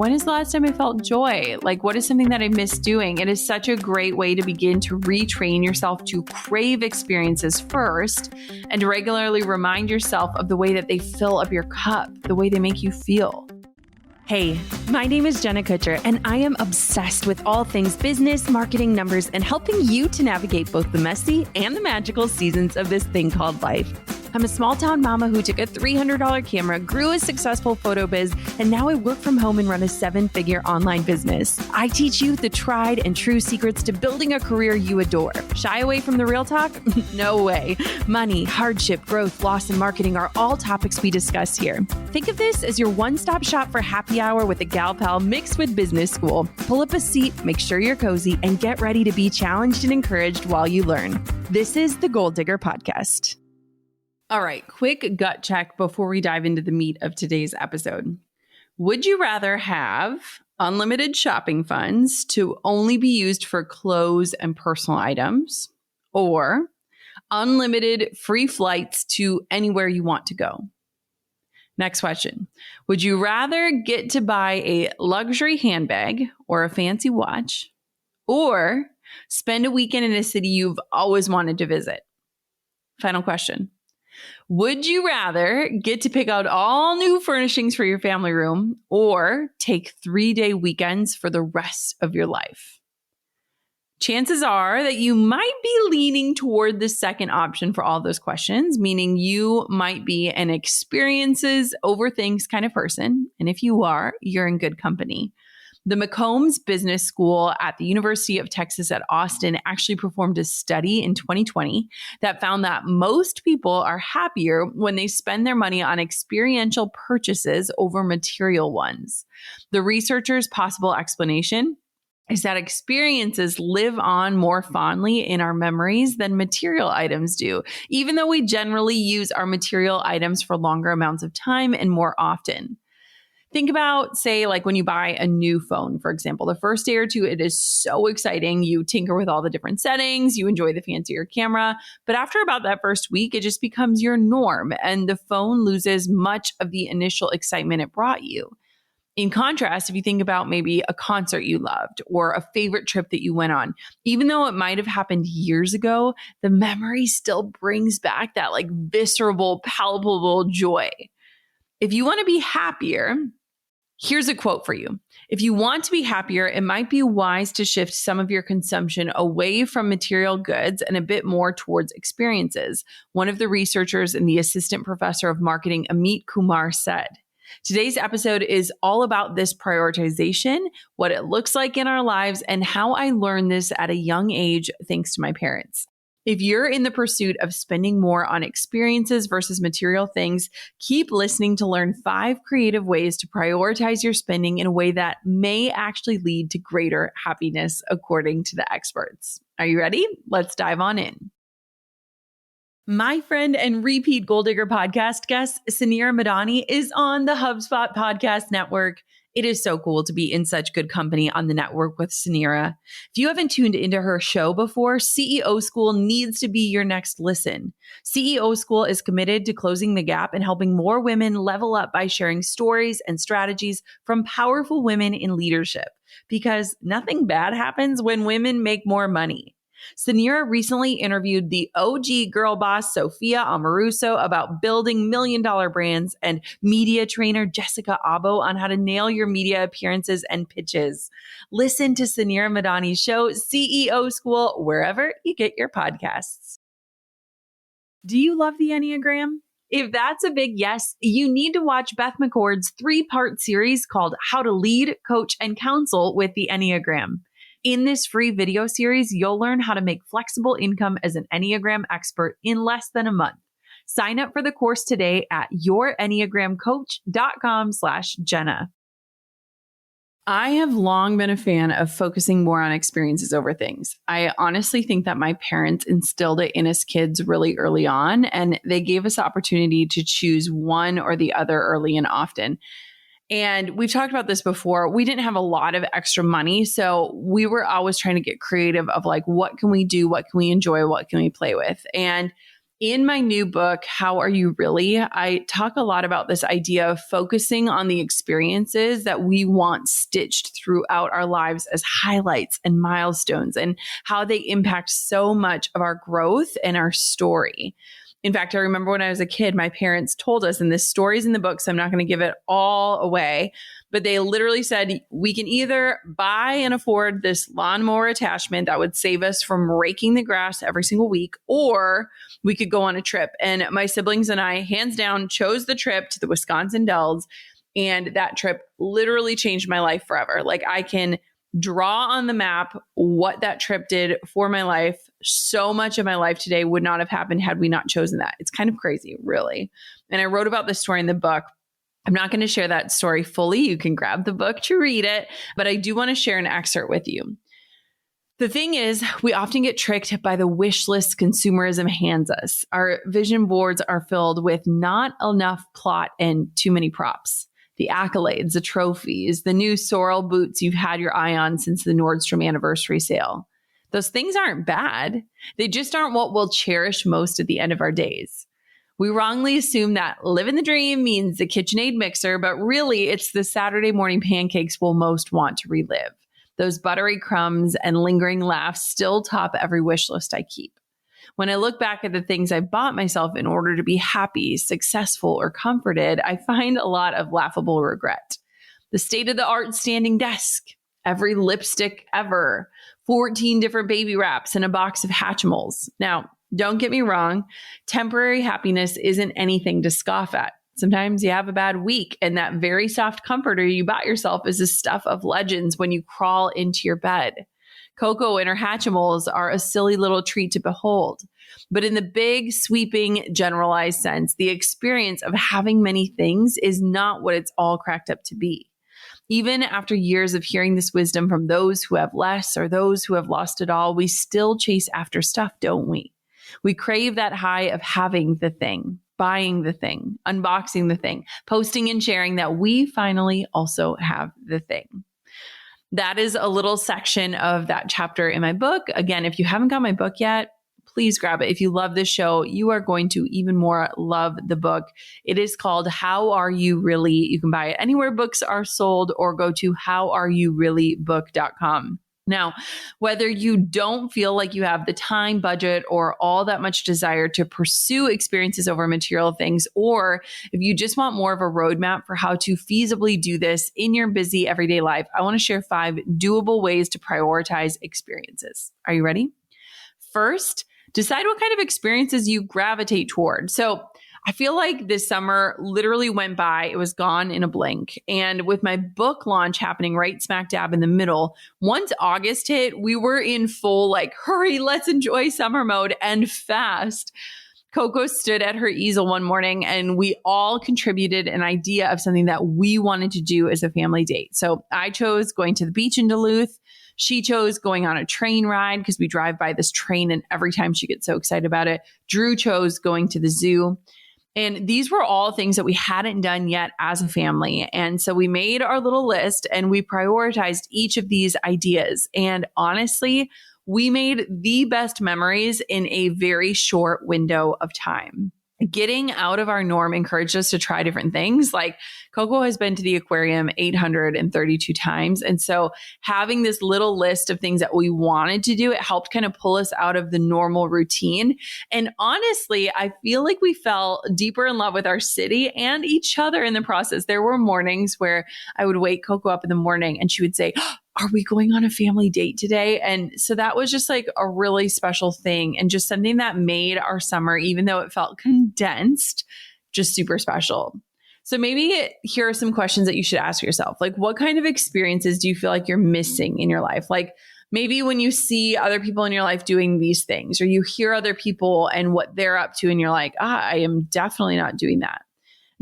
when is the last time I felt joy? Like, what is something that I miss doing? It is such a great way to begin to retrain yourself to crave experiences first and to regularly remind yourself of the way that they fill up your cup, the way they make you feel. Hey, my name is Jenna Kutcher, and I am obsessed with all things business, marketing, numbers, and helping you to navigate both the messy and the magical seasons of this thing called life. I'm a small town mama who took a $300 camera, grew a successful photo biz, and now I work from home and run a 7-figure online business. I teach you the tried and true secrets to building a career you adore. Shy away from the real talk? No way. Money, hardship, growth, loss, and marketing are all topics we discuss here. Think of this as your one-stop shop for happy hour with a gal pal mixed with business school. Pull up a seat, make sure you're cozy, and get ready to be challenged and encouraged while you learn. This is the Goal Digger Podcast. All right, quick gut check before we dive into the meat of today's episode. Would you rather have unlimited shopping funds to only be used for clothes and personal items, or unlimited free flights to anywhere you want to go? Next question. Would you rather get to buy a luxury handbag or a fancy watch, or spend a weekend in a city you've always wanted to visit? Final question. Would you rather get to pick out all new furnishings for your family room or take 3-day weekends for the rest of your life? Chances are that you might be leaning toward the second option for all those questions, meaning you might be an experiences over things kind of person. And if you are, you're in good company. The McCombs Business School at the University of Texas at Austin actually performed a study in 2020 that found that most people are happier when they spend their money on experiential purchases over material ones. The researchers' possible explanation is that experiences live on more fondly in our memories than material items do, even though we generally use our material items for longer amounts of time and more often. Think about, say, like when you buy a new phone, for example. The first day or two, it is so exciting. You tinker with all the different settings. You enjoy the fancier camera. But after about that first week, it just becomes your norm, and the phone loses much of the initial excitement it brought you. In contrast, if you think about maybe a concert you loved or a favorite trip that you went on, even though it might have happened years ago, the memory still brings back that like visceral, palpable joy. If you want to be happier, here's a quote for you. If you want to be happier, it might be wise to shift some of your consumption away from material goods and a bit more towards experiences, one of the researchers and the assistant professor of marketing, Amit Kumar, said. Today's episode is all about this prioritization, what it looks like in our lives, and how I learned this at a young age thanks to my parents. If you're in the pursuit of spending more on experiences versus material things, keep listening to learn 5 creative ways to prioritize your spending in a way that may actually lead to greater happiness, according to the experts. Are you ready? Let's dive on in. My friend and repeat Goal Digger podcast guest, Sanira Madani, is on the Hubspot Podcast Network. It is so cool to be in such good company on the network with Sanira. If you haven't tuned into her show before, CEO School needs to be your next listen. CEO School is committed to closing the gap and helping more women level up by sharing stories and strategies from powerful women in leadership. Because nothing bad happens when women make more money. Sanira recently interviewed the OG girl boss, Sophia Amoruso, about building million-dollar brands, and media trainer Jessica Abo on how to nail your media appearances and pitches. Listen to Sanira Madani's show, CEO School, wherever you get your podcasts. Do you love the Enneagram? If that's a big yes, you need to watch Beth McCord's 3-part series called How to Lead, Coach, and Counsel with the Enneagram. In this free video series, you'll learn how to make flexible income as an Enneagram expert in less than a month. Sign up for the course today at yourenneagramcoach.com/Jenna. I have long been a fan of focusing more on experiences over things. I honestly think that my parents instilled it in us kids really early on, and they gave us the opportunity to choose one or the other early and often. And we've talked about this before. We didn't have a lot of extra money, so we were always trying to get creative of like, what can we do? What can we enjoy? What can we play with? And In my new book, How Are You Really? I talk a lot about this idea of focusing on the experiences that we want stitched throughout our lives as highlights and milestones and how they impact so much of our growth and our story. In fact, I remember when I was a kid, my parents told us, and this story's in the book, so I'm not going to give it all away, but they literally said, we can either buy and afford this lawnmower attachment that would save us from raking the grass every single week, or we could go on a trip. And my siblings and I, hands down, chose the trip to the Wisconsin Dells. And that trip literally changed my life forever. Like, I can draw on the map what that trip did for my life. So much of my life today would not have happened had we not chosen that. It's kind of crazy, really. And I wrote about this story in the book. I'm not going to share that story fully. You can grab the book to read it, but I do want to share an excerpt with you. The thing is, we often get tricked by the wish list consumerism hands us. Our vision boards are filled with not enough plot and too many props. The accolades, the trophies, the new Sorel boots you've had your eye on since the Nordstrom anniversary sale. Those things aren't bad. They just aren't what we'll cherish most at the end of our days. We wrongly assume that living the dream means the KitchenAid mixer, but really it's the Saturday morning pancakes we'll most want to relive. Those buttery crumbs and lingering laughs still top every wish list I keep. When I look back at the things I bought myself in order to be happy, successful, or comforted, I find a lot of laughable regret. The state-of-the-art standing desk, every lipstick ever, 14 different baby wraps, and a box of Hatchimals. Now, don't get me wrong, temporary happiness isn't anything to scoff at. Sometimes you have a bad week, and that very soft comforter you bought yourself is the stuff of legends when you crawl into your bed. Coco and her Hatchimals are a silly little treat to behold. But in the big, sweeping, generalized sense, the experience of having many things is not what it's all cracked up to be. Even after years of hearing this wisdom from those who have less or those who have lost it all, we still chase after stuff, don't we? We crave that high of having the thing, buying the thing, unboxing the thing, posting and sharing that we finally also have the thing. That is a little section of that chapter in my book. Again, if you haven't got my book yet, please grab it. If you love this show, you are going to even more love the book. It is called How Are You Really? You can buy it anywhere books are sold or go to howareyourreallybook.com. Now, whether you don't feel like you have the time, budget, or all that much desire to pursue experiences over material things, or if you just want more of a roadmap for how to feasibly do this in your busy everyday life, I want to share 5 doable ways to prioritize experiences. Are you ready? First, decide what kind of experiences you gravitate toward. So I feel like this summer literally went by. It was gone in a blink. And with my book launch happening right smack dab in the middle, once August hit, we were in full like, hurry, let's enjoy summer mode and fast. Coco stood at her easel one morning and we all contributed an idea of something that we wanted to do as a family date. So I chose going to the beach in Duluth. She chose going on a train ride because we drive by this train and every time she gets so excited about it. Drew chose going to the zoo. And these were all things that we hadn't done yet as a family. And so we made our little list and we prioritized each of these ideas. And honestly, we made the best memories in a very short window of time. Getting out of our norm encouraged us to try different things. Like Coco has been to the aquarium 832 times. And so having this little list of things that we wanted to do, it helped kind of pull us out of the normal routine. And honestly, I feel like we fell deeper in love with our city and each other in the process. There were mornings where I would wake Coco up in the morning and she would say, are we going on a family date today? And so that was just like a really special thing and just something that made our summer, even though it felt condensed, just super special. So maybe here are some questions that you should ask yourself. Like, what kind of experiences do you feel like you're missing in your life? Like maybe when you see other people in your life doing these things, or you hear other people and what they're up to, and you're like, I am definitely not doing that.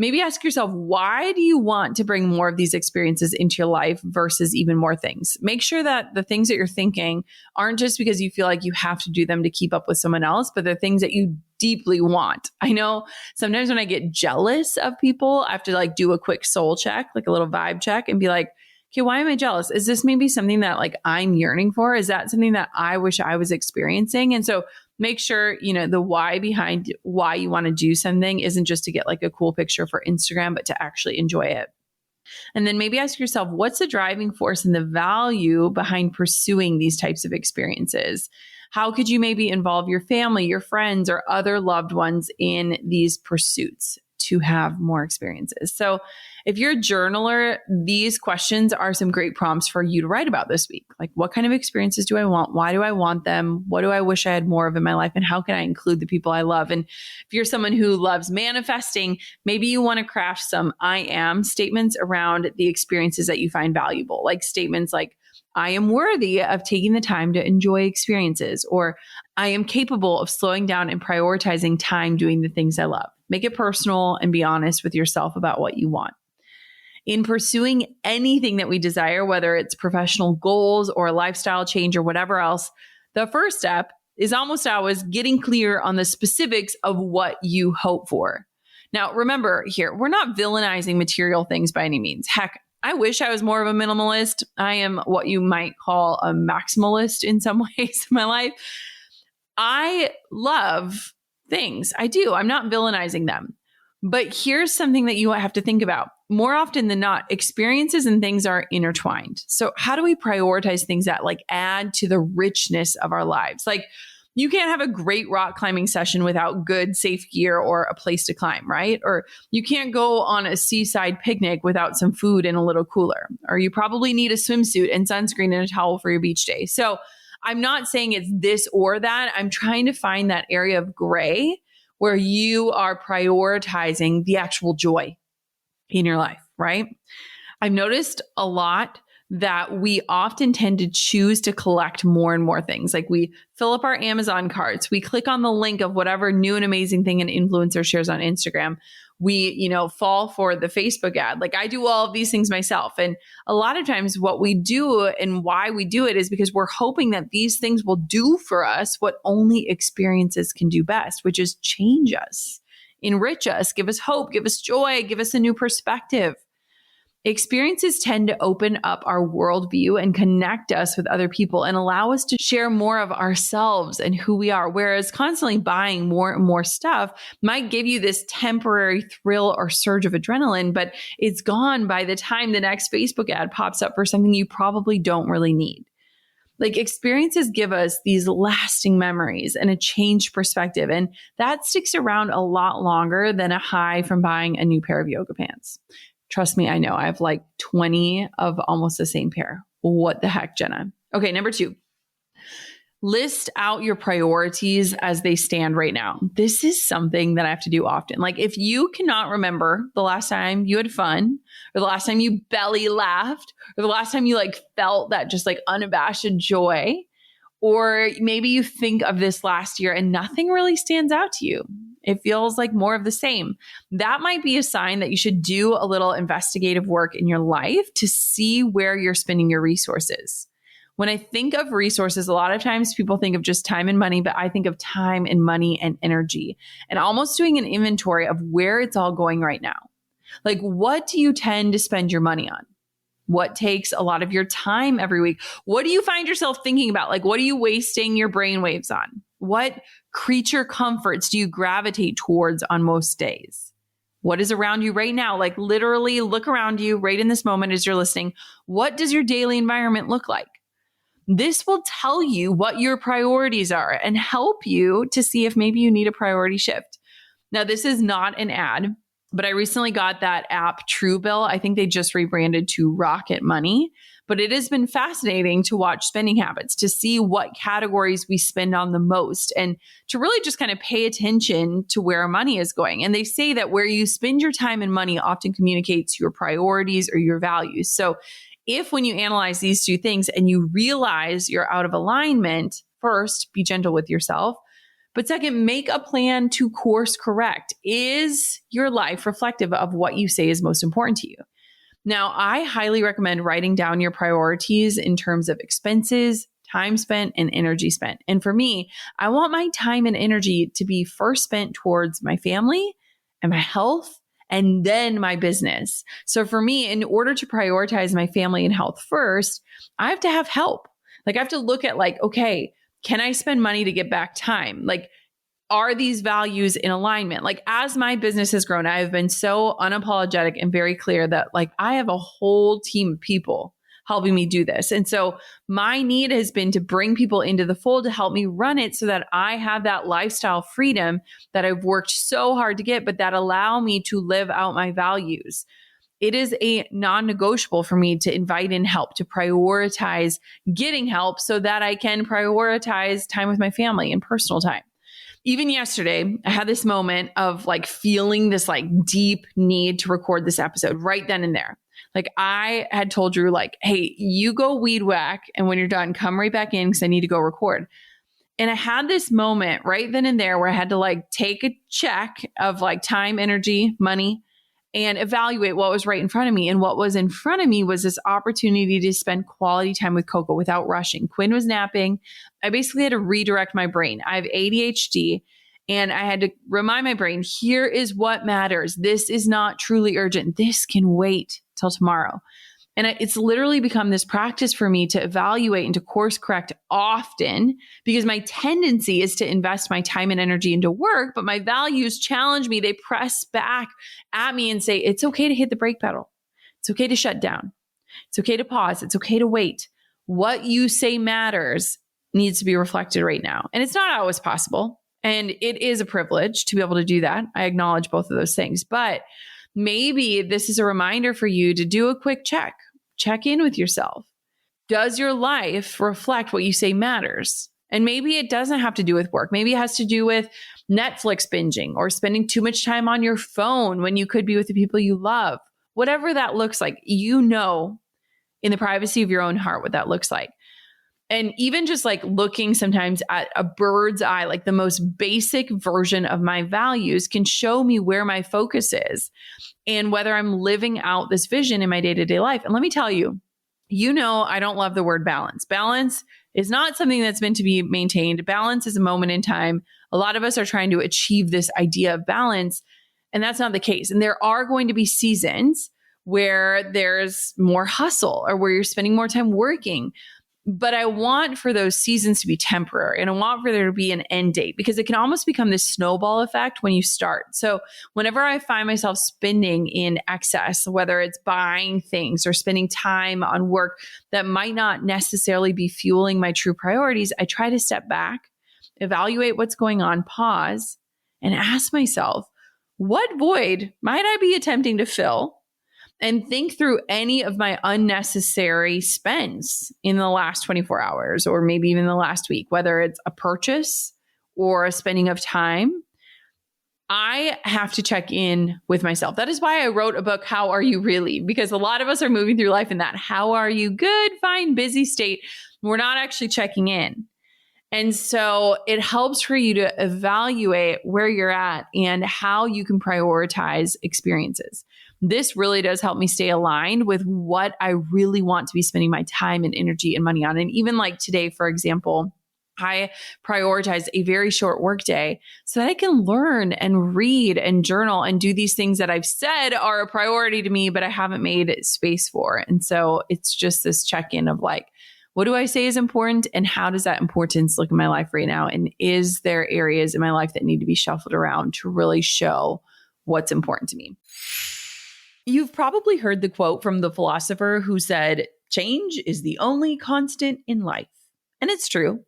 Maybe ask yourself, why do you want to bring more of these experiences into your life versus even more things? Make sure that the things that you're thinking aren't just because you feel like you have to do them to keep up with someone else, but they're things that you deeply want. I know sometimes when I get jealous of people, I have to like do a quick soul check, like a little vibe check and be like, okay, why am I jealous? Is this maybe something that like I'm yearning for? Is that something that I wish I was experiencing? And so make sure, the why behind why you want to do something isn't just to get like a cool picture for Instagram, but to actually enjoy it. And then maybe ask yourself, what's the driving force and the value behind pursuing these types of experiences? How could you maybe involve your family, your friends, or other loved ones in these pursuits to have more experiences? So if you're a journaler, these questions are some great prompts for you to write about this week. Like, what kind of experiences do I want? Why do I want them? What do I wish I had more of in my life? And how can I include the people I love? And if you're someone who loves manifesting, maybe you want to craft some I am statements around the experiences that you find valuable, like statements like, I am worthy of taking the time to enjoy experiences, or I am capable of slowing down and prioritizing time doing the things I love. Make it personal and be honest with yourself about what you want. In pursuing anything that we desire, whether it's professional goals or a lifestyle change or whatever else, the first step is almost always getting clear on the specifics of what you hope for. Now, remember here, we're not villainizing material things by any means. Heck, I wish I was more of a minimalist. I am what you might call a maximalist in some ways in my life. I love things. I do. I'm not villainizing them. But here's something that you have to think about. More often than not, experiences and things are intertwined. So how do we prioritize things that like add to the richness of our lives? Like, you can't have a great rock climbing session without good, safe gear or a place to climb, right? Or you can't go on a seaside picnic without some food and a little cooler. Or you probably need a swimsuit and sunscreen and a towel for your beach day. So I'm not saying it's this or that. I'm trying to find that area of gray where you are prioritizing the actual joy in your life, right? I've noticed a lot that we often tend to choose to collect more and more things. Like, we fill up our Amazon carts, we click on the link of whatever new and amazing thing an influencer shares on Instagram. We, fall for the Facebook ad. Like, I do all of these things myself. And a lot of times what we do and why we do it is because we're hoping that these things will do for us what only experiences can do best, which is change us, enrich us, give us hope, give us joy, give us a new perspective. Experiences tend to open up our worldview and connect us with other people and allow us to share more of ourselves and who we are. Whereas constantly buying more and more stuff might give you this temporary thrill or surge of adrenaline, but it's gone by the time the next Facebook ad pops up for something you probably don't really need. Like, experiences give us these lasting memories and a changed perspective, and that sticks around a lot longer than a high from buying a new pair of yoga pants. Trust me, I know. I have like 20 of almost the same pair. What the heck, Jenna? Okay, number 2. List out your priorities as they stand right now. This is something that I have to do often. Like, if you cannot remember the last time you had fun, or the last time you belly laughed, or the last time you like felt that just like unabashed joy, or maybe you think of this last year and nothing really stands out to you, it feels like more of the same, that might be a sign that you should do a little investigative work in your life to see where you're spending your resources. When I think of resources, a lot of times people think of just time and money, but I think of time and money and energy, and almost doing an inventory of where it's all going right now. Like, what do you tend to spend your money on? What takes a lot of your time every week? What do you find yourself thinking about? Like, what are you wasting your brainwaves on? What creature comforts do you gravitate towards on most days? What is around you right now? Like, literally look around you right in this moment as you're listening. What does your daily environment look like? This will tell you what your priorities are and help you to see if maybe you need a priority shift. Now, this is not an ad, but I recently got that app Truebill. I think they just rebranded to Rocket Money, but it has been fascinating to watch spending habits, to see what categories we spend on the most, and to really just kind of pay attention to where our money is going. And they say that where you spend your time and money often communicates your priorities or your values. So if when you analyze these two things and you realize you're out of alignment, first, be gentle with yourself. But second, make a plan to course correct. Is your life reflective of what you say is most important to you? Now, I highly recommend writing down your priorities in terms of expenses, time spent, and energy spent. And for me, I want my time and energy to be first spent towards my family and my health, and then my business. So for me, in order to prioritize my family and health first, I have to have help. Like, I have to look at like, okay, Can I spend money to get back time? Like, are these values in alignment? Like, as my business has grown, I have been so unapologetic and very clear that like I have a whole team of people helping me do this. And so my need has been to bring people into the fold to help me run it so that I have that lifestyle freedom that I've worked so hard to get, but that allow me to live out my values. It is a non-negotiable for me to invite in help, to prioritize getting help so that I can prioritize time with my family and personal time. Even yesterday, I had this moment of like feeling this like deep need to record this episode right then and there. Like I had told Drew like, hey, you go weed whack. And when you're done, come right back in because I need to go record. And I had this moment right then and there where I had to like take a check of like time, energy, money, and evaluate what was right in front of me. And what was in front of me was this opportunity to spend quality time with Coco without rushing. Quinn was napping. I basically had to redirect my brain. I have ADHD and I had to remind my brain, here is what matters. This is not truly urgent. This can wait till tomorrow. And it's literally become this practice for me to evaluate and to course correct often because my tendency is to invest my time and energy into work, but my values challenge me. They press back at me and say, it's okay to hit the brake pedal. It's okay to shut down. It's okay to pause. It's okay to wait. What you say matters needs to be reflected right now. And it's not always possible. And it is a privilege to be able to do that. I acknowledge both of those things, but maybe this is a reminder for you to do a quick check. Check in with yourself. Does your life reflect what you say matters? And maybe it doesn't have to do with work. Maybe it has to do with Netflix binging or spending too much time on your phone when you could be with the people you love. Whatever that looks like, you know, in the privacy of your own heart, what that looks like. And even just like looking sometimes at a bird's eye, like the most basic version of my values can show me where my focus is and whether I'm living out this vision in my day-to-day life. And let me tell you, you know, I don't love the word balance. Balance is not something that's meant to be maintained. Balance is a moment in time. A lot of us are trying to achieve this idea of balance, and that's not the case. And there are going to be seasons where there's more hustle or where you're spending more time working. But I want for those seasons to be temporary and I want for there to be an end date because it can almost become this snowball effect when you start. So whenever I find myself spending in excess, whether it's buying things or spending time on work that might not necessarily be fueling my true priorities, I try to step back, evaluate what's going on, pause, and ask myself, what void might I be attempting to fill? And think through any of my unnecessary spends in the last 24 hours or maybe even the last week, whether it's a purchase or a spending of time. I have to check in with myself. That is why I wrote a book, How Are You Really? Because a lot of us are moving through life in that how are you good, fine, busy state. We're not actually checking in. And so it helps for you to evaluate where you're at and how you can prioritize experiences. This really does help me stay aligned with what I really want to be spending my time and energy and money on. And even like today, for example, I prioritize a very short work day so that I can learn and read and journal and do these things that I've said are a priority to me, but I haven't made space for. And so it's just this check-in of like, what do I say is important and how does that importance look in my life right now? And is there areas in my life that need to be shuffled around to really show what's important to me? You've probably heard the quote from the philosopher who said, change is the only constant in life. And it's true.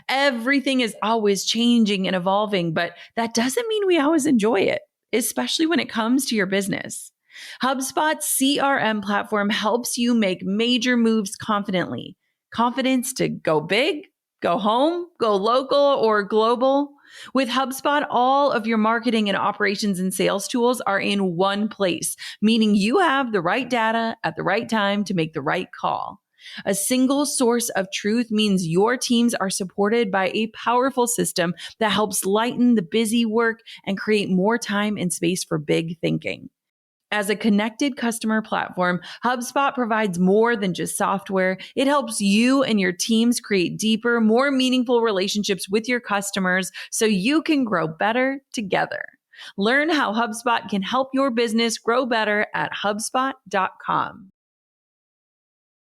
Everything is always changing and evolving, but that doesn't mean we always enjoy it, especially when it comes to your business. HubSpot's CRM platform helps you make major moves confidently. Confidence to go big, go home, go local, or global. With HubSpot, all of your marketing and operations and sales tools are in one place, meaning you have the right data at the right time to make the right call. A single source of truth means your teams are supported by a powerful system that helps lighten the busy work and create more time and space for big thinking. As a connected customer platform, HubSpot provides more than just software. It helps you and your teams create deeper, more meaningful relationships with your customers so you can grow better together. Learn how HubSpot can help your business grow better at HubSpot.com.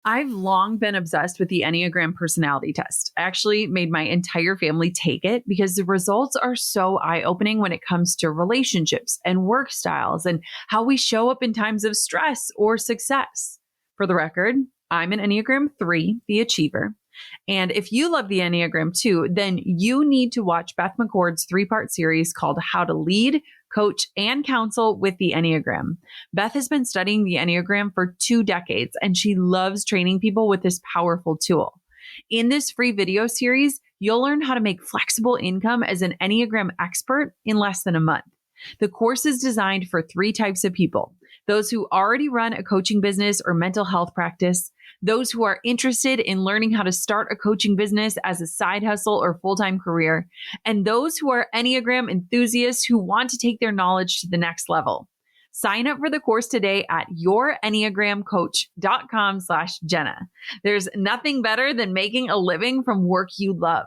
I've long been obsessed with the Enneagram personality test. I actually made my entire family take it because the results are so eye-opening when it comes to relationships and work styles and how we show up in times of stress or success. For the record, I'm an Enneagram 3, the achiever. And if you love the Enneagram too, then you need to watch Beth McCord's 3-part series called How to Lead, Coach, and Counsel with the Enneagram. Beth has been studying the Enneagram for 2 decades, and she loves training people with this powerful tool. In this free video series, you'll learn how to make flexible income as an Enneagram expert in less than a month. The course is designed for 3 types of people: those who already run a coaching business or mental health practice, those who are interested in learning how to start a coaching business as a side hustle or full-time career, and those who are Enneagram enthusiasts who want to take their knowledge to the next level. Sign up for the course today at yourenneagramcoach.com/Jenna. There's nothing better than making a living from work you love.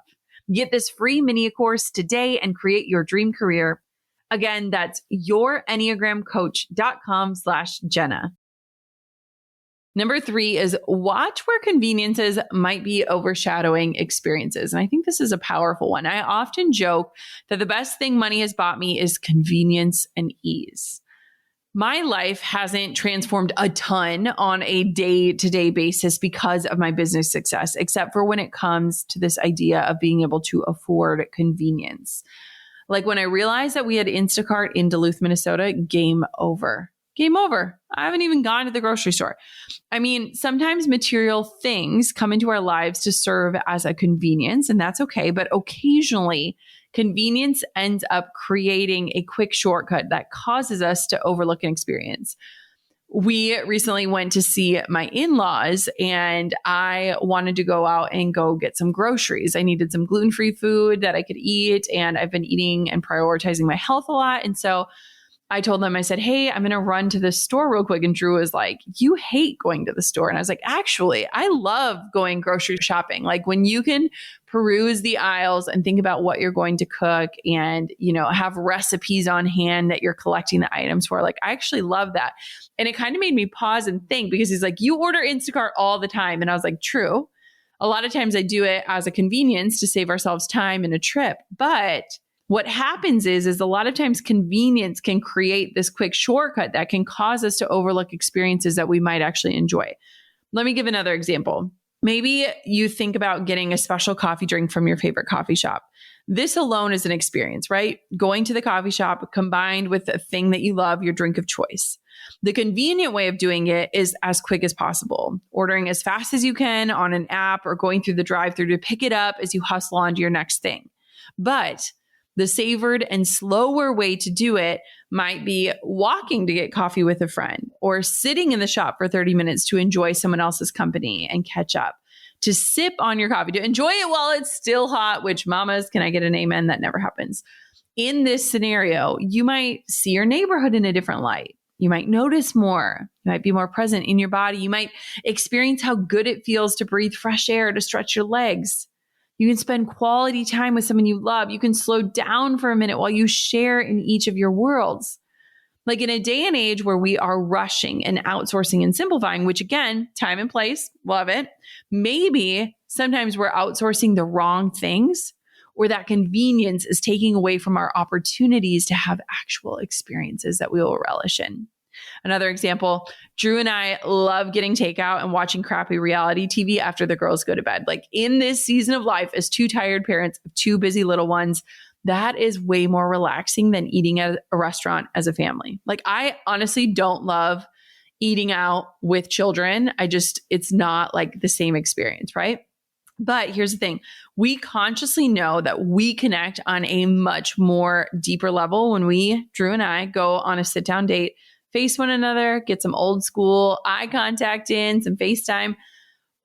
Get this free mini course today and create your dream career. Again, that's yourenneagramcoach.com/Jenna. Number 3 is watch where conveniences might be overshadowing experiences. And I think this is a powerful one. I often joke that the best thing money has bought me is convenience and ease. My life hasn't transformed a ton on a day-to-day basis because of my business success, except for when it comes to this idea of being able to afford convenience. Like when I realized that we had Instacart in Duluth, Minnesota, game over. Game over. I haven't even gone to the grocery store. I mean, sometimes material things come into our lives to serve as a convenience, and that's okay. But occasionally, convenience ends up creating a quick shortcut that causes us to overlook an experience. We recently went to see my in-laws, and I wanted to go out and go get some groceries. I needed some gluten-free food that I could eat, and I've been eating and prioritizing my health a lot. And so I told them, I said, hey, I'm going to run to the store real quick. And Drew was like, you hate going to the store. And I was like, actually, I love going grocery shopping. Like when you can peruse the aisles and think about what you're going to cook and, have recipes on hand that you're collecting the items for. Like, I actually love that. And it kind of made me pause and think, because he's like, you order Instacart all the time. And I was like, true. A lot of times I do it as a convenience to save ourselves time in a trip. But what happens is a lot of times convenience can create this quick shortcut that can cause us to overlook experiences that we might actually enjoy. Let me give another example. Maybe you think about getting a special coffee drink from your favorite coffee shop. This alone is an experience, right? Going to the coffee shop combined with a thing that you love, your drink of choice. The convenient way of doing it is as quick as possible, ordering as fast as you can on an app or going through the drive-thru to pick it up as you hustle on to your next thing. But the savored and slower way to do it might be walking to get coffee with a friend, or sitting in the shop for 30 minutes to enjoy someone else's company and catch up, to sip on your coffee, to enjoy it while it's still hot, which mamas, can I get an amen? That never happens. In this scenario, you might see your neighborhood in a different light. You might notice more. You might be more present in your body. You might experience how good it feels to breathe fresh air, to stretch your legs. You can spend quality time with someone you love. You can slow down for a minute while you share in each of your worlds. Like in a day and age where we are rushing and outsourcing and simplifying, which again, time and place, love it. Maybe sometimes we're outsourcing the wrong things, or that convenience is taking away from our opportunities to have actual experiences that we will relish in. Another example, Drew and I love getting takeout and watching crappy reality TV after the girls go to bed. Like in this season of life, as 2 tired parents of 2 busy little ones, that is way more relaxing than eating at a restaurant as a family. Like I honestly don't love eating out with children. It's not like the same experience, right? But here's the thing. We consciously know that we connect on a much more deeper level when we, Drew and I, go on a sit-down date, face one another, get some old school eye contact in, some FaceTime.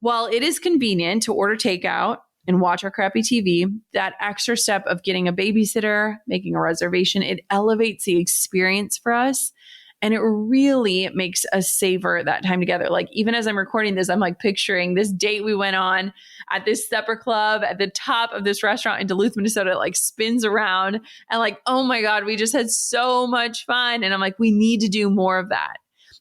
While it is convenient to order takeout and watch our crappy TV, that extra step of getting a babysitter, making a reservation, it elevates the experience for us. And it really makes us savor that time together. Like even as I'm recording this, I'm like picturing this date we went on at this supper club at the top of this restaurant in Duluth, Minnesota. It like spins around and like, oh my God, we just had so much fun. And I'm like, we need to do more of that.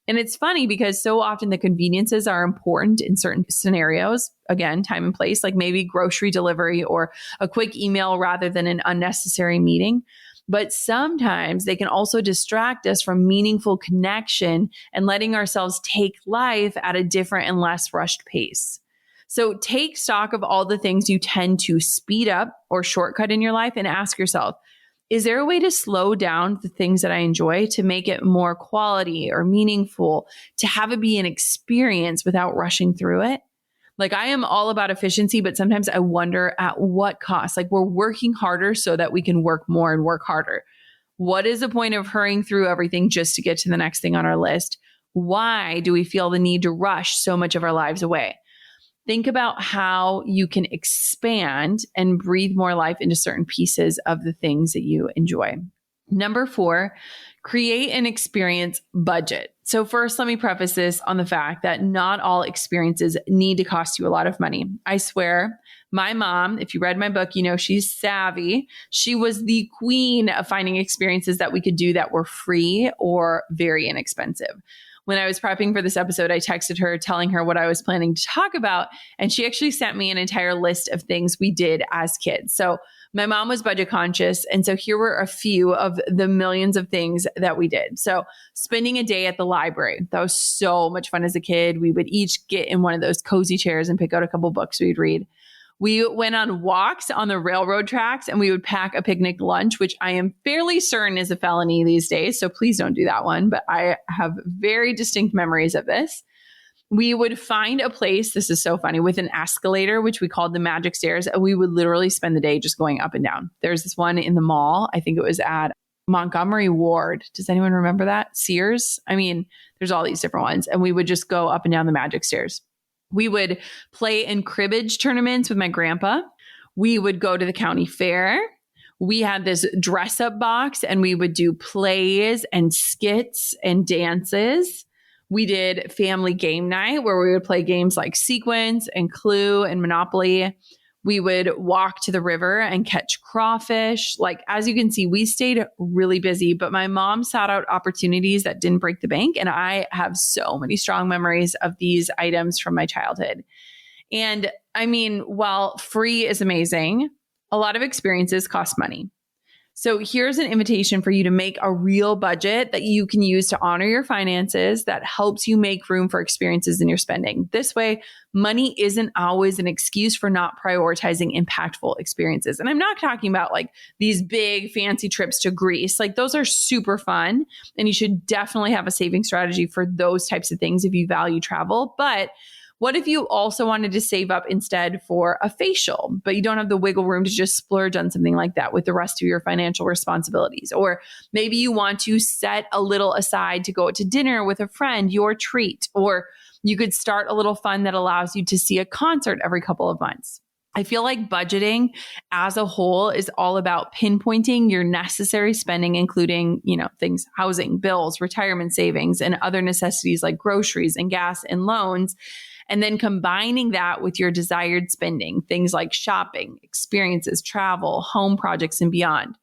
And it's funny because so often the conveniences are important in certain scenarios. Again, time and place, like maybe grocery delivery or a quick email rather than an unnecessary meeting. But sometimes they can also distract us from meaningful connection and letting ourselves take life at a different and less rushed pace. So take stock of all the things you tend to speed up or shortcut in your life and ask yourself, is there a way to slow down the things that I enjoy to make it more quality or meaningful, to have it be an experience without rushing through it? Like I am all about efficiency, but sometimes I wonder at what cost. Like we're working harder so that we can work more and work harder. What is the point of hurrying through everything just to get to the next thing on our list? Why do we feel the need to rush so much of our lives away? Think about how you can expand and breathe more life into certain pieces of the things that you enjoy. Number 4, create an experience budget. So first, let me preface this on the fact that not all experiences need to cost you a lot of money. I swear, my mom, if you read my book, you know she's savvy. She was the queen of finding experiences that we could do that were free or very inexpensive. When I was prepping for this episode, I texted her telling her what I was planning to talk about, and she actually sent me an entire list of things we did as kids. So my mom was budget conscious, and so here were a few of the millions of things that we did. So spending a day at the library. That was so much fun as a kid. We would each get in one of those cozy chairs and pick out a couple books we'd read. We went on walks on the railroad tracks and we would pack a picnic lunch, which I am fairly certain is a felony these days. So please don't do that one. But I have very distinct memories of this. We would find a place, this is so funny, with an escalator, which we called the magic stairs. And we would literally spend the day just going up and down. There's this one in the mall. I think it was at Montgomery Ward. Does anyone remember that? Sears? I mean, there's all these different ones. And we would just go up and down the magic stairs. We would play in cribbage tournaments with my grandpa. We would go to the county fair. We had this dress up box and we would do plays and skits and dances. We did family game night where we would play games like Sequence and Clue and Monopoly. We would walk to the river and catch crawfish. Like, as you can see, we stayed really busy, but my mom sought out opportunities that didn't break the bank. And I have so many strong memories of these items from my childhood. And I mean, while free is amazing, a lot of experiences cost money. So here's an invitation for you to make a real budget that you can use to honor your finances that helps you make room for experiences in your spending. This way, money isn't always an excuse for not prioritizing impactful experiences. And I'm not talking about like these big fancy trips to Greece. Like those are super fun. And you should definitely have a saving strategy for those types of things if you value travel. But what if you also wanted to save up instead for a facial, but you don't have the wiggle room to just splurge on something like that with the rest of your financial responsibilities? Or maybe you want to set a little aside to go out to dinner with a friend, your treat. Or you could start a little fund that allows you to see a concert every couple of months. I feel like budgeting as a whole is all about pinpointing your necessary spending, including, things, housing, bills, retirement savings, and other necessities like groceries and gas and loans. And then combining that with your desired spending, things like shopping, experiences, travel, home projects, and beyond.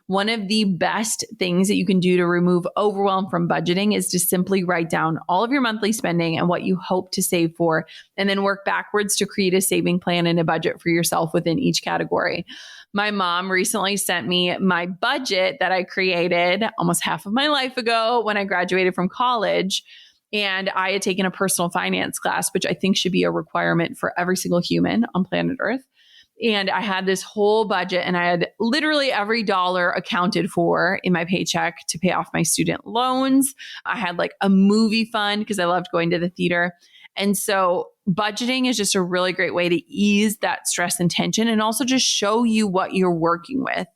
One of the best things that you can do to remove overwhelm from budgeting is to simply write down all of your monthly spending and what you hope to save for, and then work backwards to create a saving plan and a budget for yourself within each category. My mom recently sent me my budget that I created almost half of my life ago when I graduated from college. And I had taken a personal finance class, which I think should be a requirement for every single human on planet Earth. And I had this whole budget and I had literally every dollar accounted for in my paycheck to pay off my student loans. I had like a movie fund because I loved going to the theater. And so budgeting is just a really great way to ease that stress and tension and also just show you what you're working with.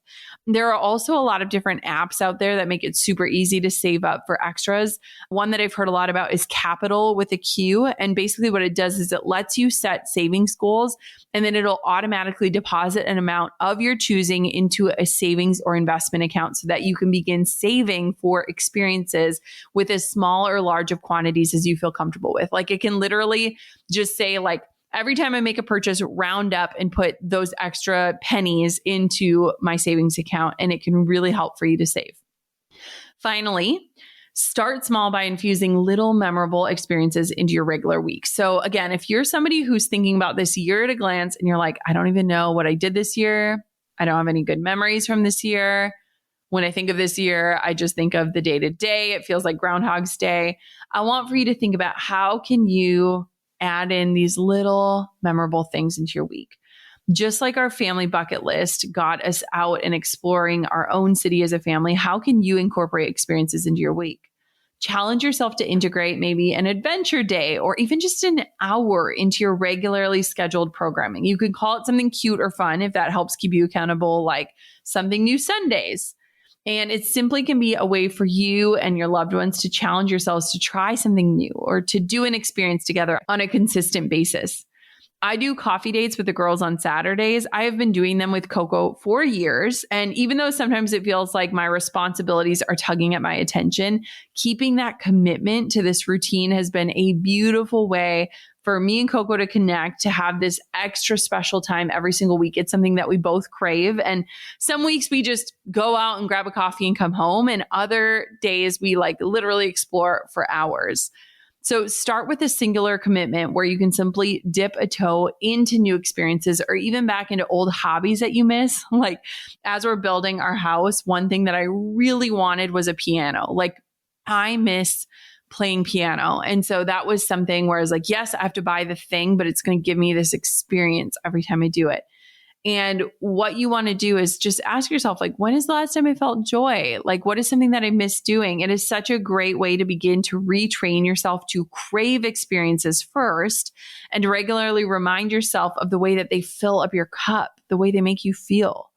There are also a lot of different apps out there that make it super easy to save up for extras. One that I've heard a lot about is Capital with a Q. And basically what it does is it lets you set savings goals and then it'll automatically deposit an amount of your choosing into a savings or investment account so that you can begin saving for experiences with as small or large of quantities as you feel comfortable with. Like it can literally just say like, every time I make a purchase, round up and put those extra pennies into my savings account, and it can really help for you to save. Finally, Start small by infusing little memorable experiences into your regular week. So again, if you're somebody who's thinking about this year at a glance and you're like, I don't even know what I did this year. I don't have any good memories from this year. When I think of this year, I just think of the day to day. It feels like Groundhog's Day. I want for you to think about how can you add in these little memorable things into your week. Just like our family bucket list got us out and exploring our own city as a family, how can you incorporate experiences into your week? Challenge yourself to integrate maybe an adventure day or even just an hour into your regularly scheduled programming. You could call it something cute or fun if that helps keep you accountable, like something new Sundays. And it simply can be a way for you and your loved ones to challenge yourselves to try something new or to do an experience together on a consistent basis. I do coffee dates with the girls on Saturdays. I have been doing them with Coco for years. And even though sometimes it feels like my responsibilities are tugging at my attention, keeping that commitment to this routine has been a beautiful way for me and Coco to connect, to have this extra special time every single week. It's something that we both crave. And some weeks we just go out and grab a coffee and come home. And other days we like literally explore for hours. So start with a singular commitment where you can simply dip a toe into new experiences or even back into old hobbies that you miss. Like as we're building our house, one thing that I really wanted was a piano. Like I miss playing piano. And so that was something where I was like, yes, I have to buy the thing, but it's going to give me this experience every time I do it. And what you want to do is just ask yourself, like, when is the last time I felt joy? Like, what is something that I miss doing? It is such a great way to begin to retrain yourself to crave experiences first and to regularly remind yourself of the way that they fill up your cup, the way they make you feel.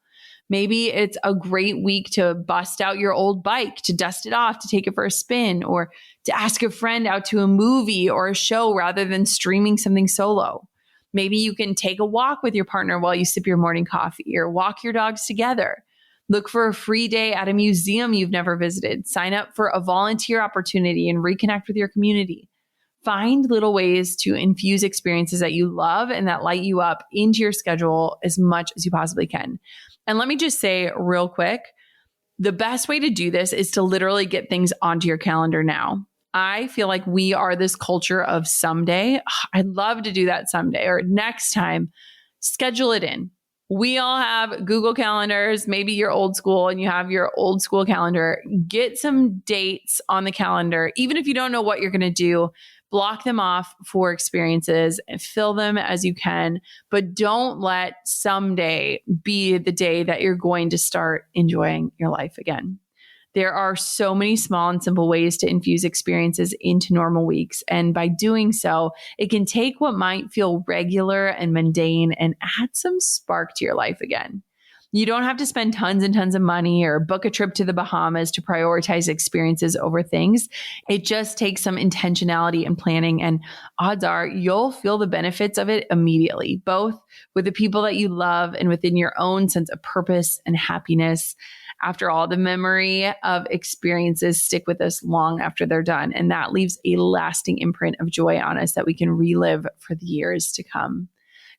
Maybe it's a great week to bust out your old bike, to dust it off, to take it for a spin, or to ask a friend out to a movie or a show rather than streaming something solo. Maybe you can take a walk with your partner while you sip your morning coffee or walk your dogs together. Look for a free day at a museum you've never visited. Sign up for a volunteer opportunity and reconnect with your community. Find little ways to infuse experiences that you love and that light you up into your schedule as much as you possibly can. And let me just say real quick, the best way to do this is to literally get things onto your calendar now. I feel like we are this culture of someday. I'd love to do that someday or next time. Schedule it in. We all have Google calendars. Maybe you're old school and you have your old school calendar. Get some dates on the calendar. Even if you don't know what you're going to do, block them off for experiences and fill them as you can. But don't let someday be the day that you're going to start enjoying your life again. There are so many small and simple ways to infuse experiences into normal weeks. And by doing so, it can take what might feel regular and mundane and add some spark to your life again. You don't have to spend tons and tons of money or book a trip to the Bahamas to prioritize experiences over things. It just takes some intentionality and planning, and odds are you'll feel the benefits of it immediately, both with the people that you love and within your own sense of purpose and happiness. After all, the memory of experiences stick with us long after they're done, and that leaves a lasting imprint of joy on us that we can relive for the years to come.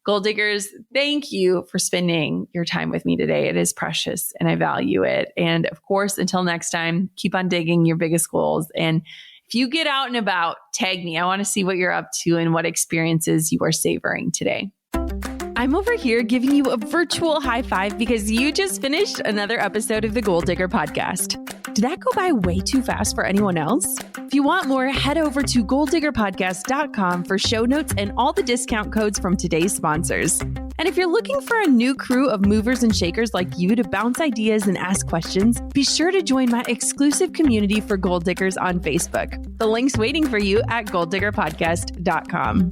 Goal Diggers, thank you for spending your time with me today. It is precious and I value it. And of course, until next time, keep on digging your biggest goals. And if you get out and about, tag me. I want to see what you're up to and what experiences you are savoring today. I'm over here giving you a virtual high five because you just finished another episode of the Goal Digger podcast. Did that go by way too fast for anyone else? If you want more, head over to goaldiggerpodcast.com for show notes and all the discount codes from today's sponsors. And if you're looking for a new crew of movers and shakers like you to bounce ideas and ask questions, be sure to join my exclusive community for Goal Diggers on Facebook. The link's waiting for you at goaldiggerpodcast.com.